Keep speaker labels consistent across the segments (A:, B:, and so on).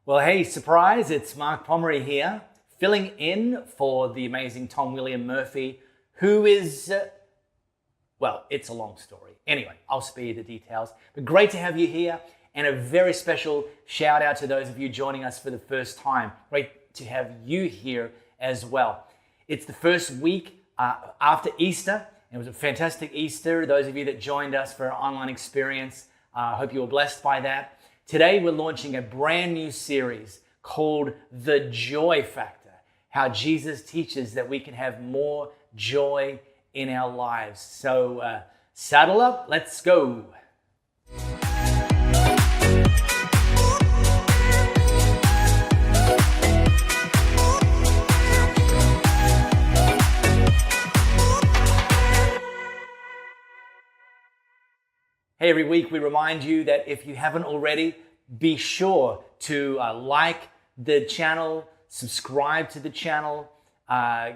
A: Well, hey, surprise, it's Mark Pomeroy here, filling in for the amazing Tom William Murphy, who is, well, it's a long story. Anyway, I'll spare you the details. But great to have you here, and a very special shout out to those of you joining us for the first time. Great to have you here as well. It's the first week after Easter. It was a fantastic Easter. Those of you that joined us for our online experience, I hope you were blessed by that. Today, we're launching a brand new series called The Joy Factor, how Jesus teaches that we can have more joy in our lives. So saddle up, let's go. Hey, every week we remind you that if you haven't already, be sure to like the channel, subscribe to the channel,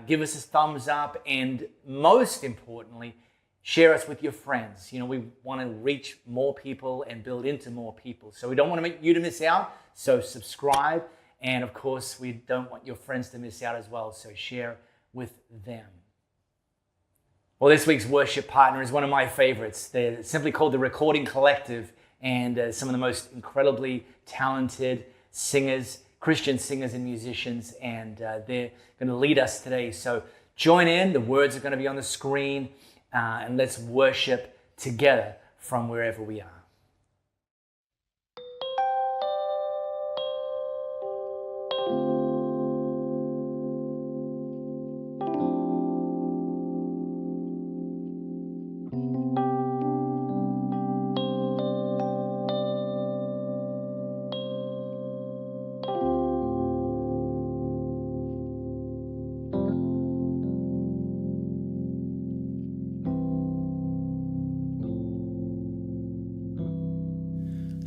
A: give us a thumbs up, and most importantly, share us with your friends. You know, we want to reach more people and build into more people. So we don't want to make you to miss out, so subscribe. And of course, we don't want your friends to miss out as well, so share with them. Well, this week's worship partner is one of my favorites. They're simply called the Recording Collective, and some of the most incredibly talented singers, Christian singers and musicians, and they're going to lead us today. So join in. The words are going to be on the screen, and let's worship together from wherever we are.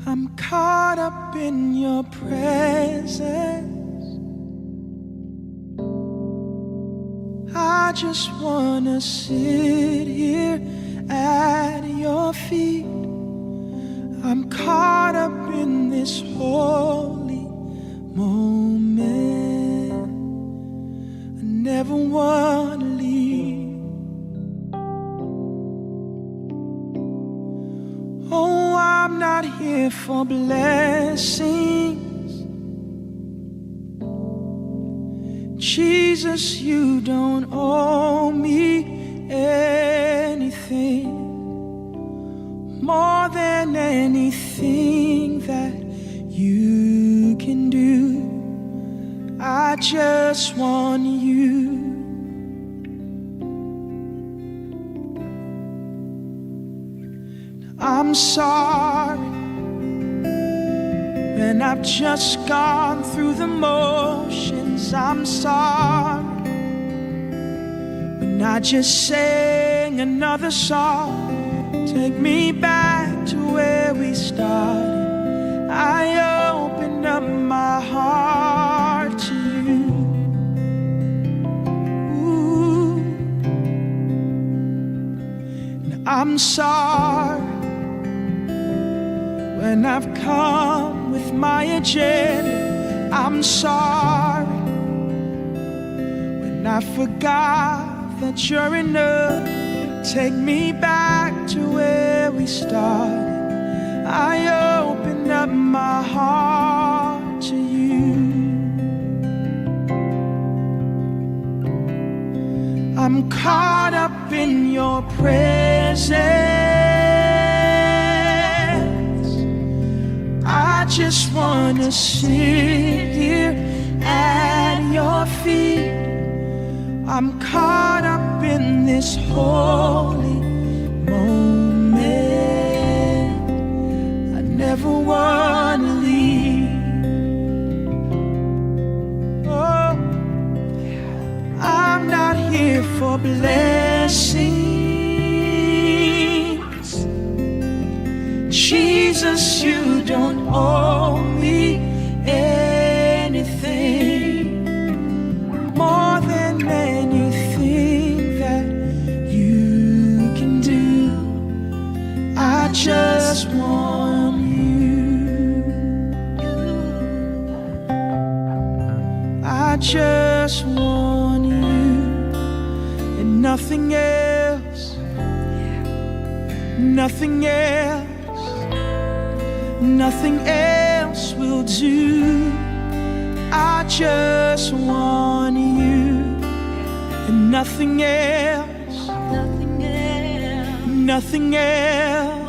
B: I'm caught up in your presence. I just wanna sit here at your feet. I'm caught up in this holy moment. I never wanna leave. Oh, I'm not here for blessings. Jesus, you don't owe me anything more than anything that you can do. I just want you. I'm sorry when I've just gone through the motions. I'm sorry when I just sang another song. Take me back to where we started. I opened up my heart to you. Ooh. And I'm sorry when I've come with my agenda. I'm sorry when I forgot that you're enough. Take me back to where we started. I open up my heart to you. I'm caught up in your presence. I just wanna sit here at your feet. I'm caught up in this holy moment. I never wanna leave. Oh, I'm not here for blessings. Jesus, you don't owe me anything more than anything that you can do. I just want you. just want you and nothing else, nothing else, nothing else will do. I just want you and nothing else, nothing else,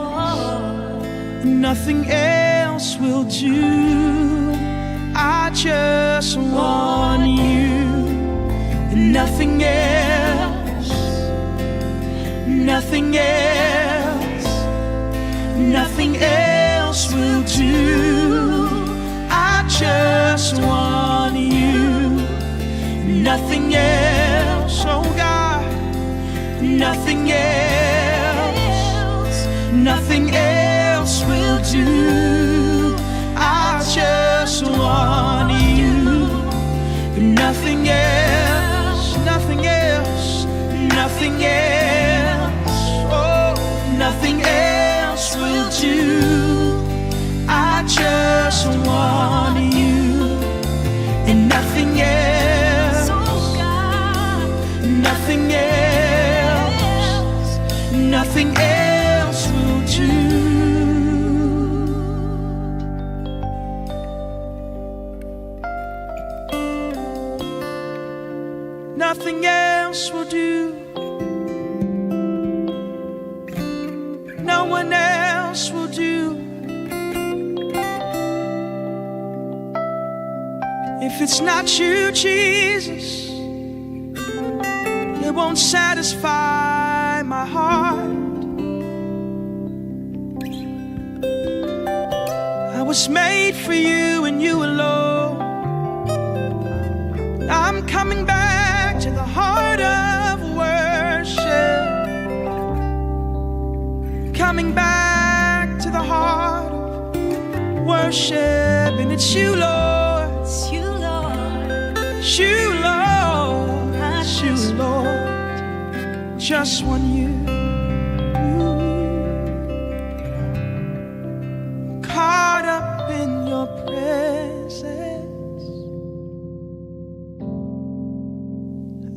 B: nothing else will do. I just want you and nothing else, nothing else, nothing else will do. I just want you, nothing else, oh God, nothing else, nothing else will do. I just want you, nothing else, nothing else, nothing else, oh, nothing else will do. I just want you and nothing else, nothing else, nothing else will do. Nothing else will do. No one else will do. If it's not you, Jesus, it won't satisfy my heart. I was made for you and you alone. I'm coming back to the heart of worship, coming back to the heart of worship, and it's you, Lord. It's you, Lord. It's you, Lord. It's you, Lord. Just want you. Caught up in your presence.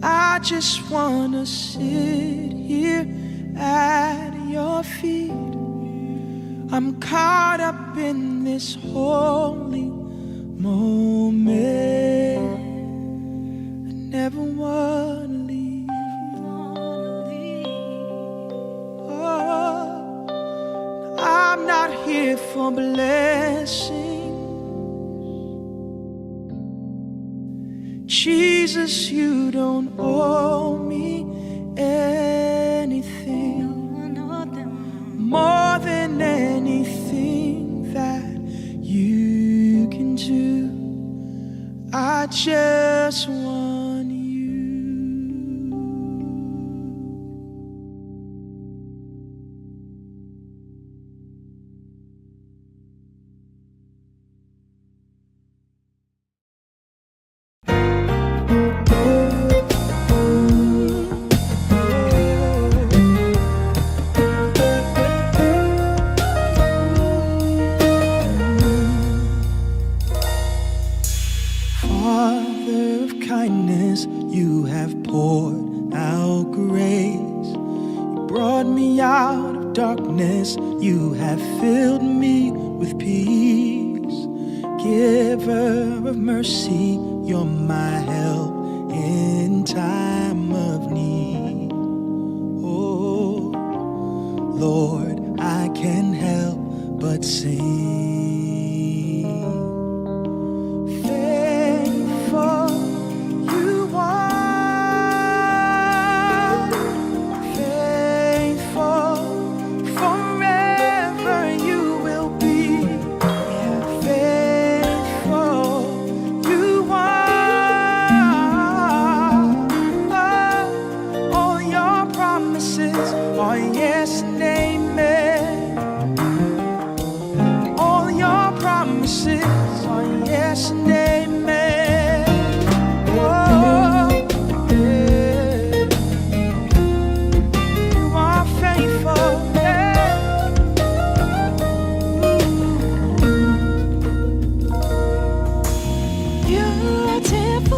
B: I just wanna sit here at your feet. I'm caught up in this holy moment. I never wanna leave. Oh, I'm not here for blessing. Jesus, you don't owe me anything more than anything that you can do. I just want you. You have poured out grace. You brought me out of darkness. You have filled me with peace. Giver of mercy, you're my help in time of need. Oh, Lord, I can't help but sing. Yes and amen. All your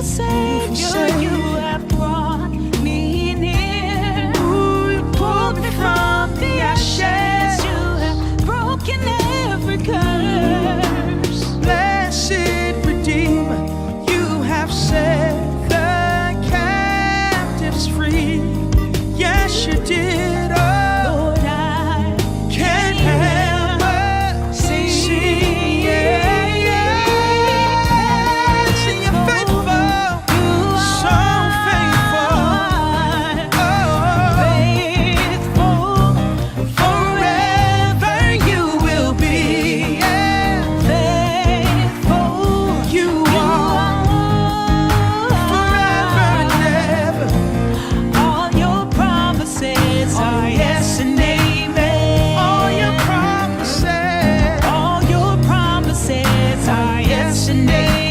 B: Savior, you have brought me near. Ooh, you pulled me from the ashes. You have broken every curse. Blessed Redeemer, you have set the captives free. Yes, you did. Lord, I can't help but sing. Sing your faithful, so faithful. Oh, faithful, forever you will be. Faithful, you are forever and ever. All your promises are yes and amen. All your promises are yes and amen.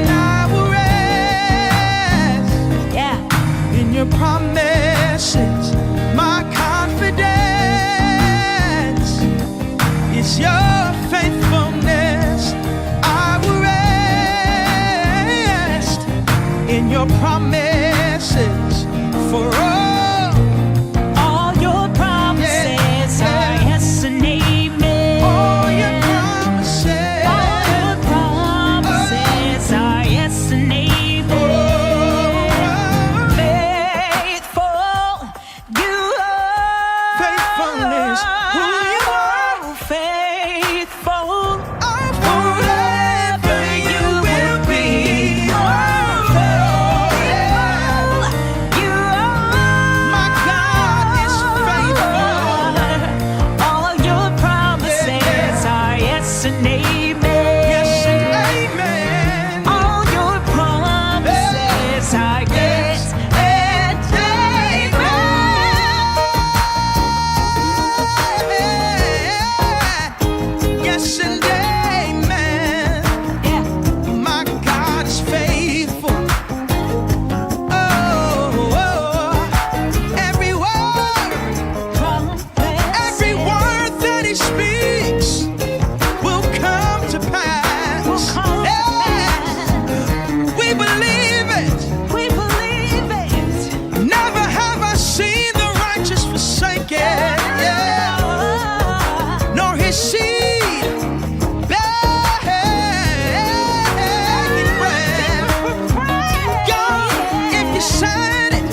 B: I will rest, yeah, in your promises. My confidence is your faithfulness. I will rest in your promises for all your promises are yes and amen. All your promises are yes and amen. Faithful, you are. Faithfulness, who you are. Faithful, forever you will be. You are. My God is faithful. All your promises are yes and amen. Yes and amen. All your promises are yes and amen. Yes and amen. Yeah. My God is faithful. Every word that he speaks will come to pass. We believe it. We believe it. Never have I seen the righteous forsaken, nor his seed begging bread. God, if you said it,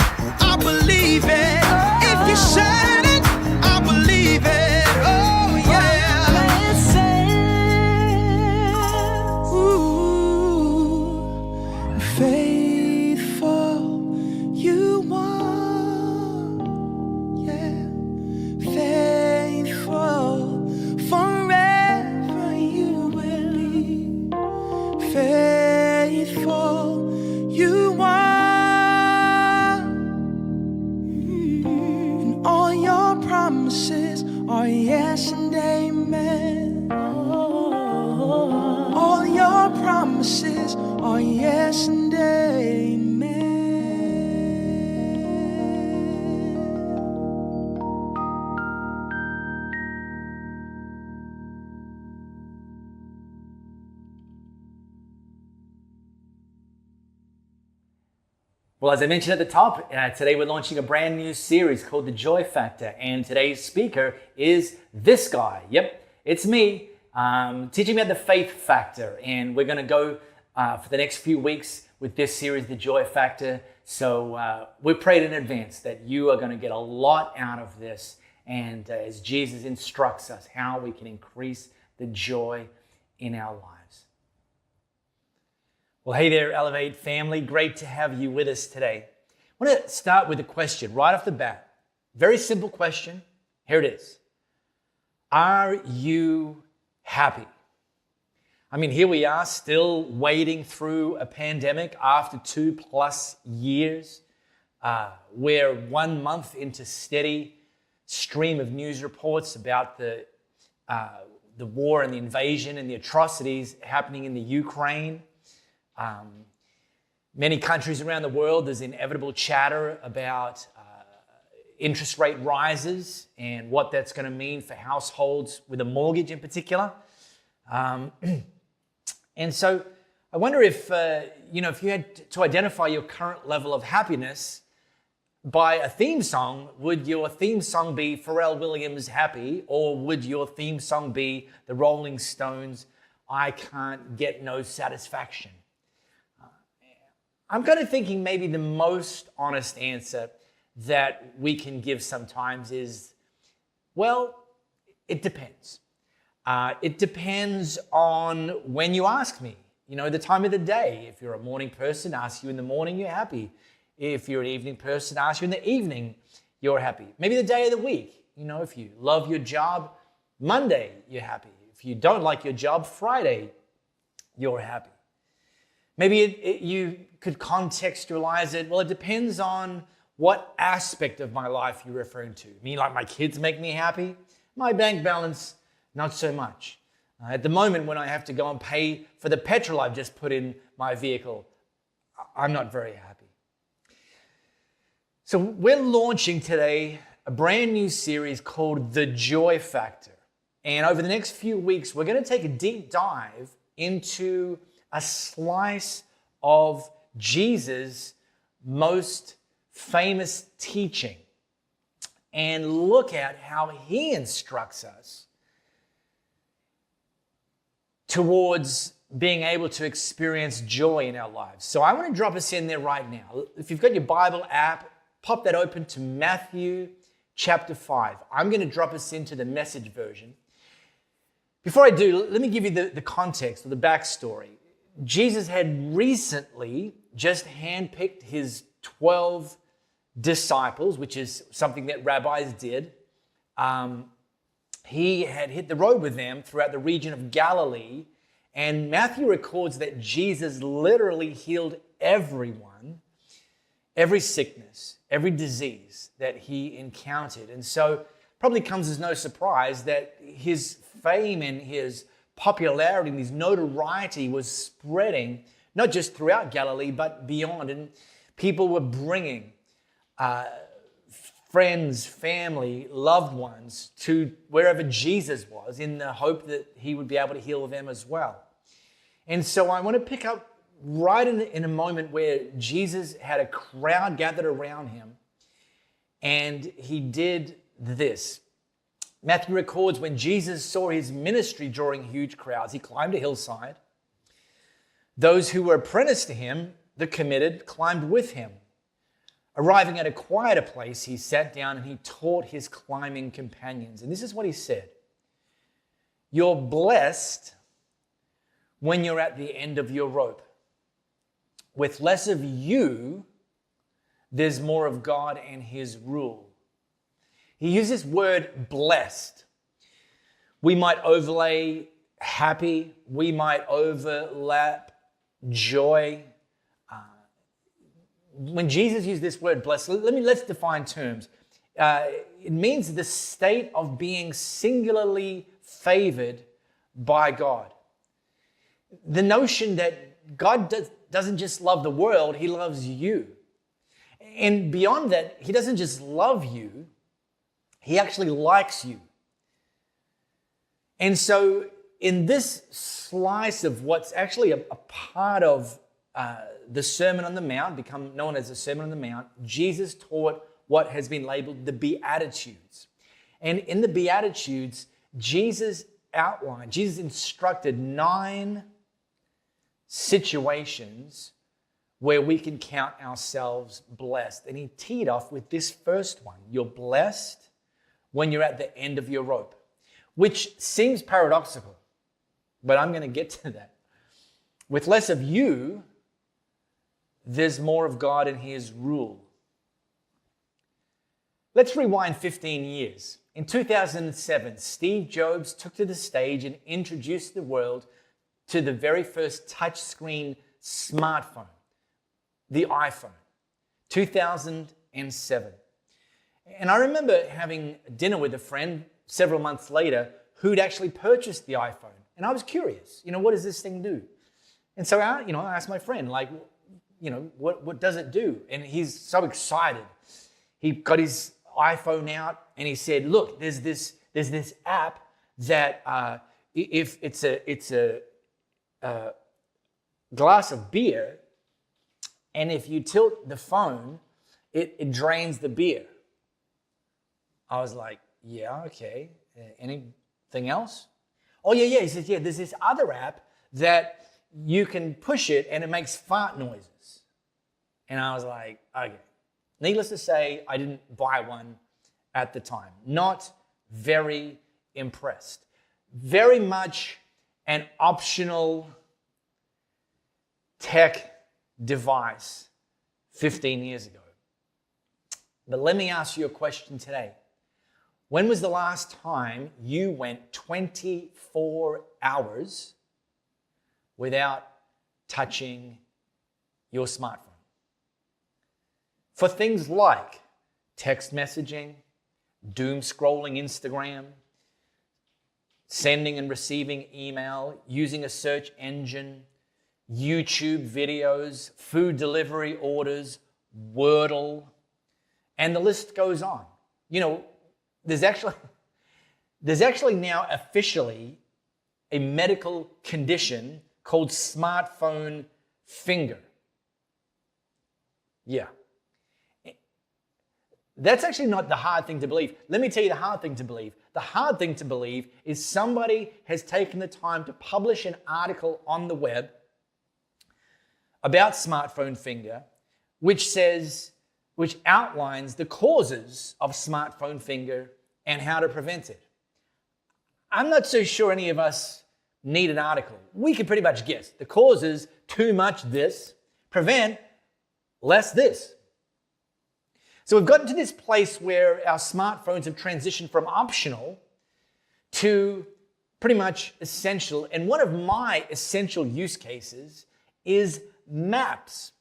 B: I believe it. If you said it, I believe it. Oh yeah. Ooh, faithful you are. Yeah. Faithful, forever you will be. Faithful you are. And all your promises are yes and amen. All your promises are yes and amen.
A: Well, as I mentioned at the top, today we're launching a brand new series called The Joy Factor, and today's speaker is this guy. Yep, it's me, teaching me about the faith factor, and we're going to go for the next few weeks with this series, The Joy Factor. So we prayed in advance that you are going to get a lot out of this, and as Jesus instructs us how we can increase the joy in our lives. Well, hey there, Elevate family. Great to have you with us today. I want to start with a question right off the bat. Very simple question. Here it is. Are you happy? I mean, here we are still wading through a pandemic after 2+ years. We're 1 month into steady stream of news reports about the war and the invasion and the atrocities happening in the Ukraine. Many countries around the world, there's inevitable chatter about interest rate rises and what that's going to mean for households with a mortgage in particular. And so I wonder if you had to identify your current level of happiness by a theme song, would your theme song be Pharrell Williams' Happy, or would your theme song be the Rolling Stones' I Can't Get No Satisfaction? I'm kind of thinking maybe the most honest answer that we can give sometimes is, well, it depends. It depends on when you ask me. The time of the day. If you're a morning person, ask you in the morning, you're happy. If you're an evening person, ask you in the evening, you're happy. Maybe the day of the week. If you love your job, Monday, you're happy. If you don't like your job, Friday, you're happy. Maybe you could contextualize it. Well, it depends on what aspect of my life you're referring to. Like my kids make me happy. My bank balance, not so much. At the moment when I have to go and pay for the petrol I've just put in my vehicle, I'm not very happy. So we're launching today a brand new series called The Joy Factor. And over the next few weeks, we're going to take a deep dive into a slice of Jesus' most famous teaching and look at how he instructs us towards being able to experience joy in our lives. So I want to drop us in there right now. If you've got your Bible app, pop that open to Matthew chapter 5. I'm going to drop us into the Message version. Before I do, let me give you the context or the backstory. Jesus had recently just handpicked his 12 disciples, which is something that rabbis did. He had hit the road with them throughout the region of Galilee, and Matthew records that Jesus literally healed everyone, every sickness, every disease that he encountered. And so probably comes as no surprise that his fame and his popularity and his notoriety was spreading, not just throughout Galilee, but beyond. And people were bringing friends, family, loved ones to wherever Jesus was in the hope that he would be able to heal them as well. And so I want to pick up right in a moment where Jesus had a crowd gathered around him and he did this. Matthew records when Jesus saw his ministry drawing huge crowds, he climbed a hillside. Those who were apprenticed to him, the committed, climbed with him. Arriving at a quieter place, he sat down and he taught his climbing companions. And this is what he said: "You're blessed when you're at the end of your rope. With less of you, there's more of God and his rule." He uses this word blessed. We might overlay happy. We might overlap joy. When Jesus used this word blessed, let's define terms. It means the state of being singularly favored by God. The notion that God doesn't just love the world, he loves you. And beyond that, he doesn't just love you, he actually likes you. And so in this slice of what's actually a part of the Sermon on the Mount, become known as the Sermon on the Mount, Jesus taught what has been labeled the Beatitudes. And in the Beatitudes, Jesus instructed 9 situations where we can count ourselves blessed. And he teed off with this first one: you're blessed when you're at the end of your rope, which seems paradoxical, but I'm going to get to that. With less of you, there's more of God and his rule. Let's rewind 15 years. In 2007, Steve Jobs took to the stage and introduced the world to the very first touchscreen smartphone, the iPhone, 2007. And I remember having dinner with a friend several months later who'd actually purchased the iPhone. And I was curious, what does this thing do? And so I asked my friend, what does it do? And he's so excited. He got his iPhone out and he said, look, there's this app that if it's a glass of beer, and if you tilt the phone, it drains the beer. I was like, yeah, okay. Anything else? Oh, yeah. He says, yeah, there's this other app that you can push it and it makes fart noises. And I was like, okay. Needless to say, I didn't buy one at the time. Not very impressed. Very much an optional tech device 15 years ago. But let me ask you a question today. When was the last time you went 24 hours without touching your smartphone? For things like text messaging, doom scrolling Instagram, sending and receiving email, using a search engine, YouTube videos, food delivery orders, Wordle, and the list goes on. You know, there's actually now officially a medical condition called smartphone finger. Yeah. That's actually not the hard thing to believe. Let me tell you the hard thing to believe. The hard thing to believe is somebody has taken the time to publish an article on the web about smartphone finger, which outlines the causes of smartphone finger and how to prevent it. I'm not so sure any of us need an article. We can pretty much guess. The causes: too much this, prevent less this. So we've gotten to this place where our smartphones have transitioned from optional to pretty much essential. And one of my essential use cases is maps.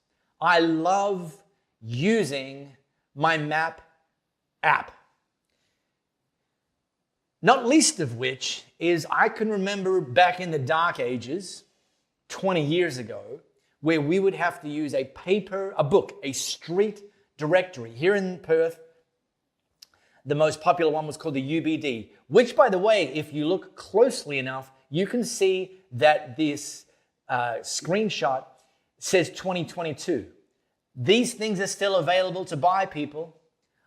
A: I love using my map app. Not least of which is I can remember back in the dark ages, 20 years ago, where we would have to use a book, a street directory. Here in Perth, the most popular one was called the UBD, which, by the way, if you look closely enough, you can see that this screenshot says 2022. These things are still available to buy, people.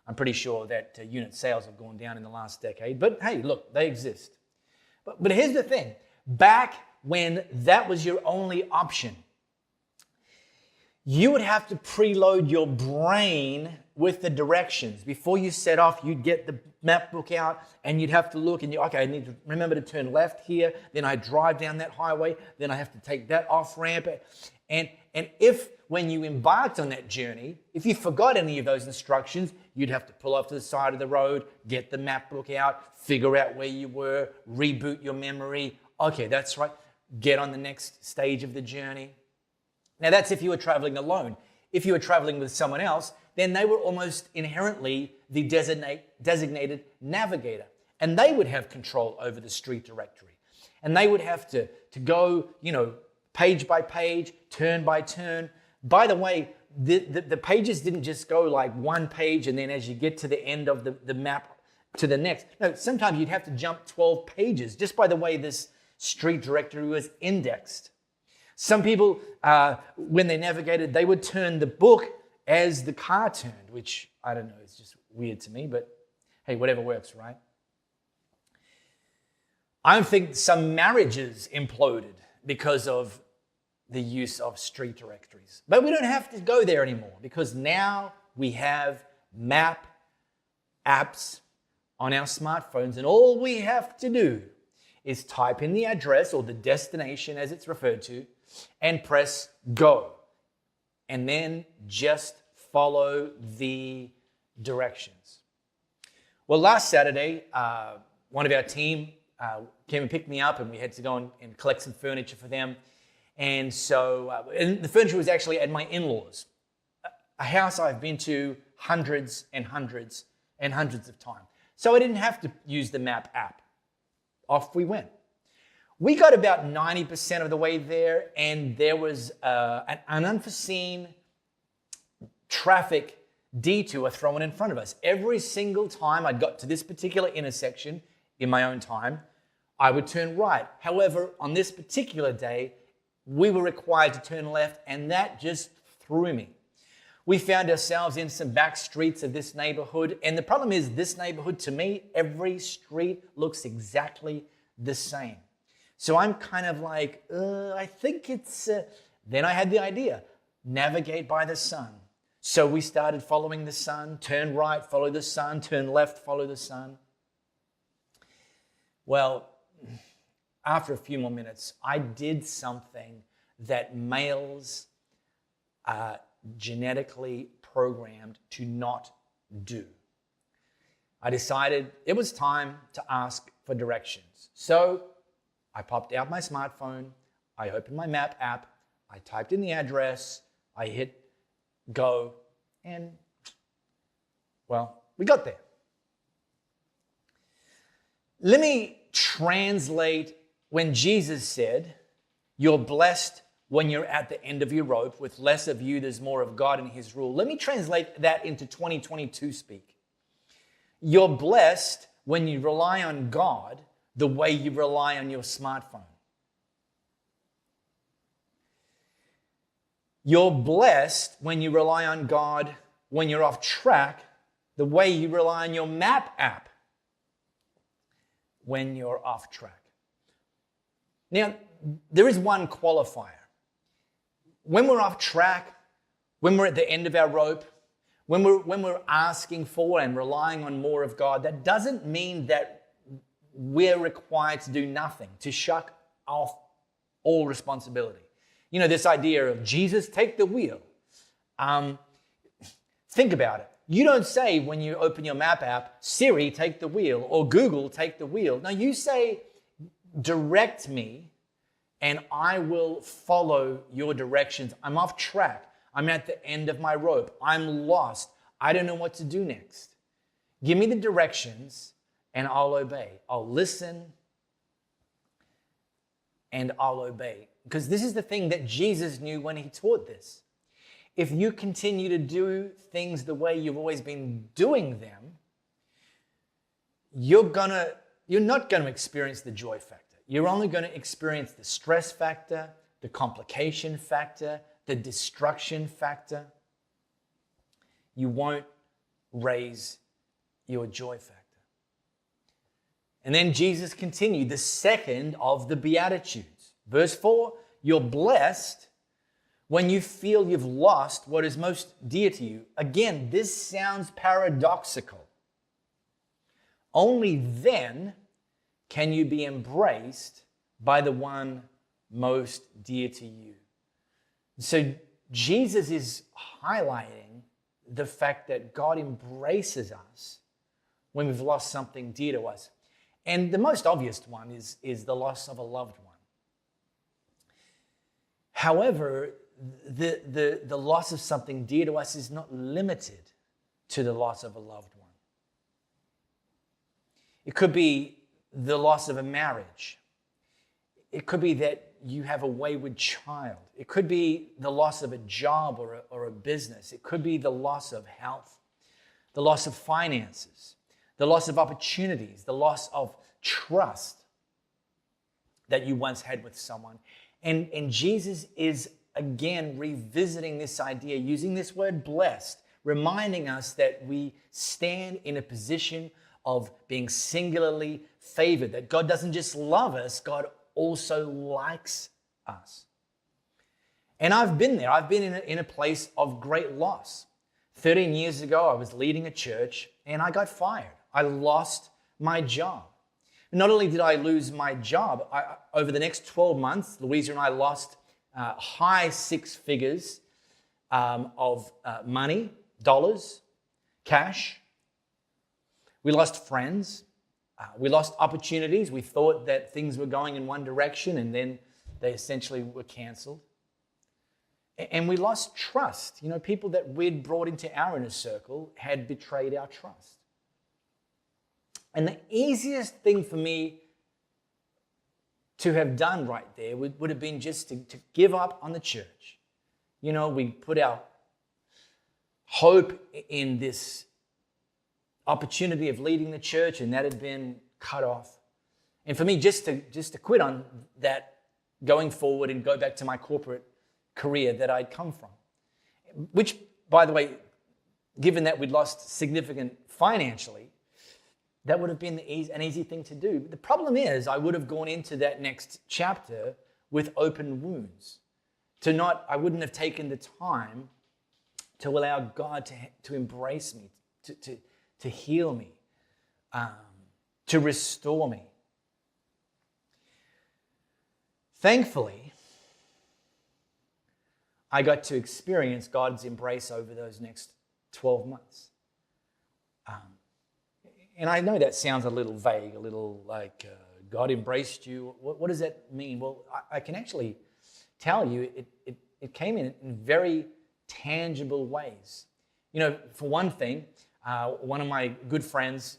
A: I'm pretty sure that unit sales have gone down in the last decade, but hey, look, they exist. But here's the thing. Back when that was your only option, you would have to preload your brain with the directions. Before you set off, you'd get the map book out and you'd have to look and okay, I need to remember to turn left here, then I drive down that highway, then I have to take that off ramp. And if when you embarked on that journey, if you forgot any of those instructions, you'd have to pull off to the side of the road, get the map book out, figure out where you were, reboot your memory. Okay, that's right. Get on the next stage of the journey. Now that's if you were traveling alone. If you were traveling with someone else, then they were almost inherently the designated navigator. And they would have control over the street directory. And they would have to go, page by page, turn by turn. By the way, the pages didn't just go like one page and then as you get to the end of the map to the next. No, sometimes you'd have to jump 12 pages just by the way this street directory was indexed. Some people, when they navigated, they would turn the book as the car turned, which, I don't know, it's just weird to me, but hey, whatever works, right? I think some marriages imploded because of the use of street directories. But we don't have to go there anymore because now we have map apps on our smartphones, and all we have to do is type in the address or the destination as it's referred to and press go. And then just follow the directions. Well, last Saturday, one of our team came and picked me up and we had to go and collect some furniture for them. And so, and the furniture was actually at my in-laws, a house I've been to hundreds and hundreds and hundreds of times. So I didn't have to use the map app. Off we went. We got about 90% of the way there, and there was an unforeseen traffic detour thrown in front of us. Every single time I got to this particular intersection in my own time, I would turn right. However, on this particular day, we were required to turn left, and that just threw me. We found ourselves in some back streets of this neighborhood, and the problem is this neighborhood, to me, every street looks exactly the same. So I'm kind of like, I think it's... Then I had the idea, navigate by the sun. So we started following the sun, turn right, follow the sun, turn left, follow the sun. Well, after a few more minutes, I did something that males are genetically programmed to not do. I decided it was time to ask for directions. So I popped out my smartphone, I opened my map app, I typed in the address, I hit go, and, well, we got there. Let me translate when Jesus said, you're blessed when you're at the end of your rope. With less of you, there's more of God and his rule. Let me translate that into 2022 speak. You're blessed when you rely on God the way you rely on your smartphone. You're blessed when you rely on God when you're off track the way you rely on your map app when you're off track. Now, there is one qualifier. When we're off track, when we're at the end of our rope, when we're asking for and relying on more of God, that doesn't mean that we're required to do nothing, to shuck off all responsibility. You know, this idea of Jesus, take the wheel. Think about it. You don't say when you open your map app, Siri, take the wheel, or Google, take the wheel. No, you say, direct me, and I will follow your directions. I'm off track. I'm at the end of my rope. I'm lost. I don't know what to do next. Give me the directions, and I'll obey. I'll listen, and I'll obey. Because this is the thing that Jesus knew when he taught this. If you continue to do things the way you've always been doing them, you're not going to experience the joy factor. You're only going to experience the stress factor, the complication factor, the destruction factor. You won't raise your joy factor. And then Jesus continued, the second of the Beatitudes. Verse 4, you're blessed when you feel you've lost what is most dear to you. Again, this sounds paradoxical. Only then can you be embraced by the one most dear to you. So Jesus is highlighting the fact that God embraces us when we've lost something dear to us. And the most obvious one is the loss of a loved one. However, the loss of something dear to us is not limited to the loss of a loved one. It could be the loss of a marriage. It could be that you have a wayward child. It could be the loss of a job or a business. It could be the loss of health, the loss of finances, the loss of opportunities, the loss of trust that you once had with someone. And Jesus is again revisiting this idea, using this word blessed, reminding us that we stand in a position of being singularly favored, that God doesn't just love us, God also likes us. And I've been there. I've been in a place of great loss. 13 years ago, I was leading a church and I got fired. I lost my job. Not only did I lose my job, over the next 12 months, Louisa and I lost high six figures of money, dollars, cash. We lost friends. We lost opportunities. We thought that things were going in one direction and then they essentially were canceled. And we lost trust. You know, people that we'd brought into our inner circle had betrayed our trust. And the easiest thing for me to have done right there would have been just to give up on the church. You know, we put our hope in this opportunity of leading the church, and that had been cut off. And for me, just to quit on that going forward and go back to my corporate career that I'd come from. Which, by the way, given that we'd lost significant financially, that would have been an easy thing to do. But the problem is I would have gone into that next chapter with open wounds. I wouldn't have taken the time to allow God to embrace me, to heal me, to restore me. Thankfully, I got to experience God's embrace over those next 12 months. And I know that sounds a little vague, a little like God embraced you. What does that mean? Well, I can actually tell you it came in very tangible ways. You know, for one thing, one of my good friends,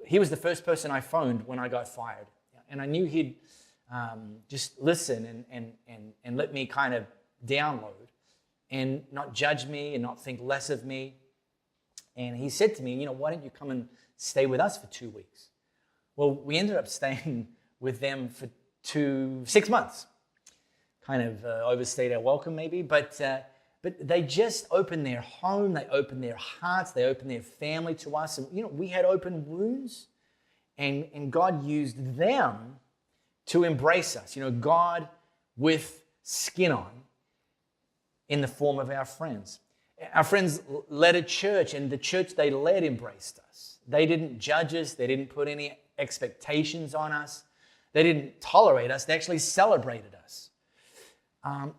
A: he was the first person I phoned when I got fired. And I knew he'd just listen and let me kind of download and not judge me and not think less of me. And he said to me, you know, why don't you come and stay with us for 2 weeks? Well, we ended up staying with them for 6 months. Kind of overstayed our welcome maybe, but they just opened their home, they opened their hearts, they opened their family to us. And, you know, we had open wounds, and God used them to embrace us. You know, God with skin on in the form of our friends. Our friends led a church, and the church they led embraced us. They didn't judge us. They didn't put any expectations on us. They didn't tolerate us. They actually celebrated us.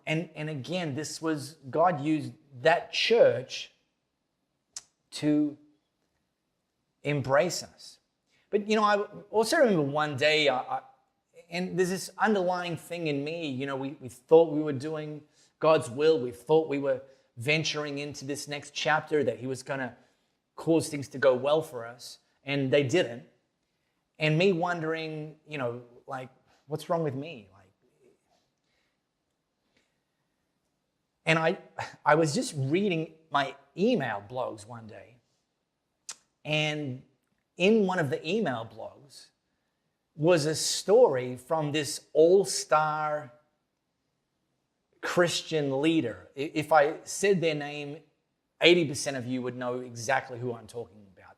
A: And again, God used that church to embrace us. But, you know, I also remember one day, and there's this underlying thing in me, you know, we thought we were doing God's will. We thought we were venturing into this next chapter, that he was going to cause things to go well for us, and they didn't. And me wondering, you know, like, what's wrong with me? And I was just reading my email blogs one day, and in one of the email blogs was a story from this all-star Christian leader. If I said their name, 80% of you would know exactly who I'm talking about.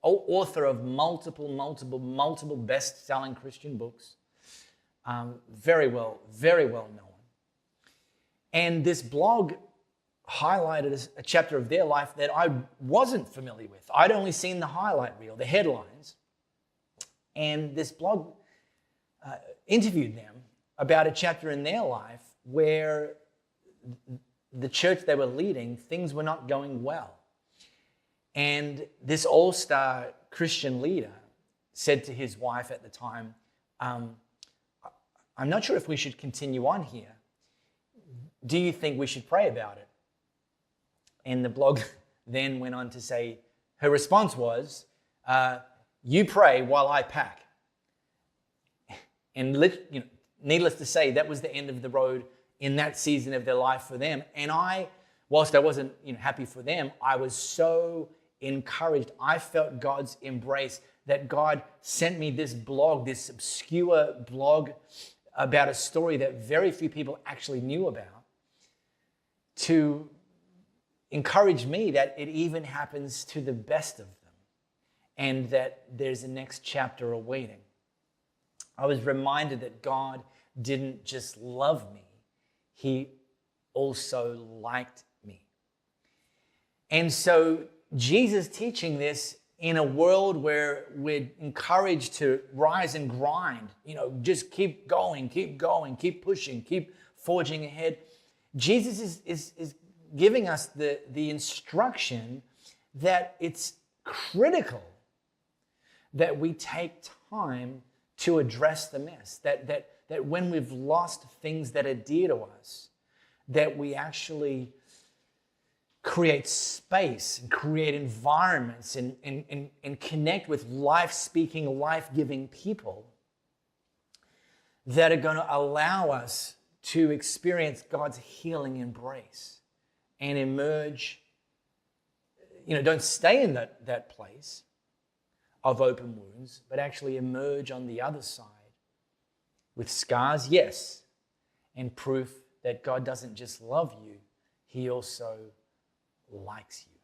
A: Author of multiple best-selling Christian books. Very well known. And this blog highlighted a chapter of their life that I wasn't familiar with. I'd only seen the highlight reel, the headlines. And this blog interviewed them about a chapter in their life where the church they were leading, things were not going well. And this all-star Christian leader said to his wife at the time, I'm not sure if we should continue on here. Do you think we should pray about it? And the blog then went on to say, her response was, you pray while I pack. And needless to say, that was the end of the road in that season of their life for them. And whilst I wasn't happy for them, I was so encouraged. I felt God's embrace, that God sent me this blog, this obscure blog about a story that very few people actually knew about, to encourage me that it even happens to the best of them, and that there's a next chapter awaiting. I was reminded that God didn't just love me, he also liked me. And so Jesus teaching this in a world where we're encouraged to rise and grind, just keep going, keep pushing, keep forging ahead. Jesus is giving us the instruction that it's critical that we take time to address the mess, that when we've lost things that are dear to us, that we actually create space and create environments and connect with life-speaking, life-giving people that are going to allow us to experience God's healing embrace and emerge, don't stay in that place of open wounds, but actually emerge on the other side with scars, yes, and proof that God doesn't just love you, He also likes you.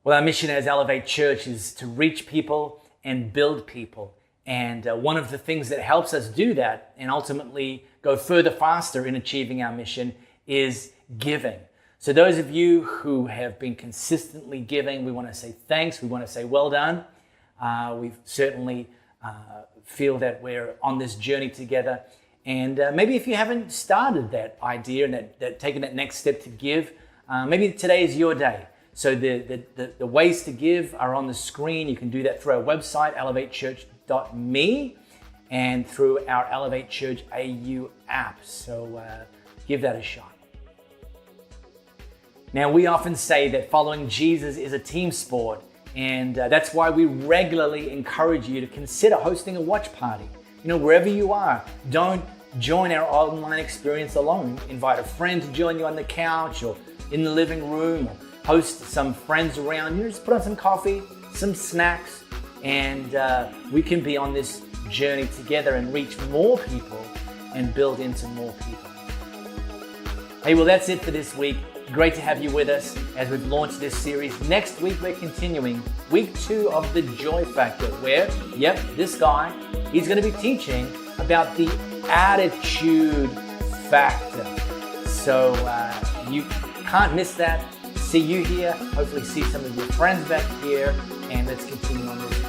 A: Well, our mission as Elevate Church is to reach people and build people. And one of the things that helps us do that and ultimately go further faster in achieving our mission is giving. So those of you who have been consistently giving, we want to say thanks. We want to say well done. We certainly feel that we're on this journey together. And maybe if you haven't started that idea and that taken that next step to give, maybe today is your day. So the ways to give are on the screen. You can do that through our website, elevatechurch.me, and through our Elevate Church AU app. So give that a shot. Now, we often say that following Jesus is a team sport, and that's why we regularly encourage you to consider hosting a watch party. You know, wherever you are, don't join our online experience alone. Invite a friend to join you on the couch or in the living room, or host some friends around you. Just put on some coffee, some snacks, and we can be on this journey together and reach more people and build into more people. Hey, well, that's it for this week. Great to have you with us as we've launched this series. Next week, we're continuing week 2 of the Joy Factor, where, this guy, he's going to be teaching about the attitude factor. So you can't miss that. See you here. Hopefully see some of your friends back here. And let's continue on this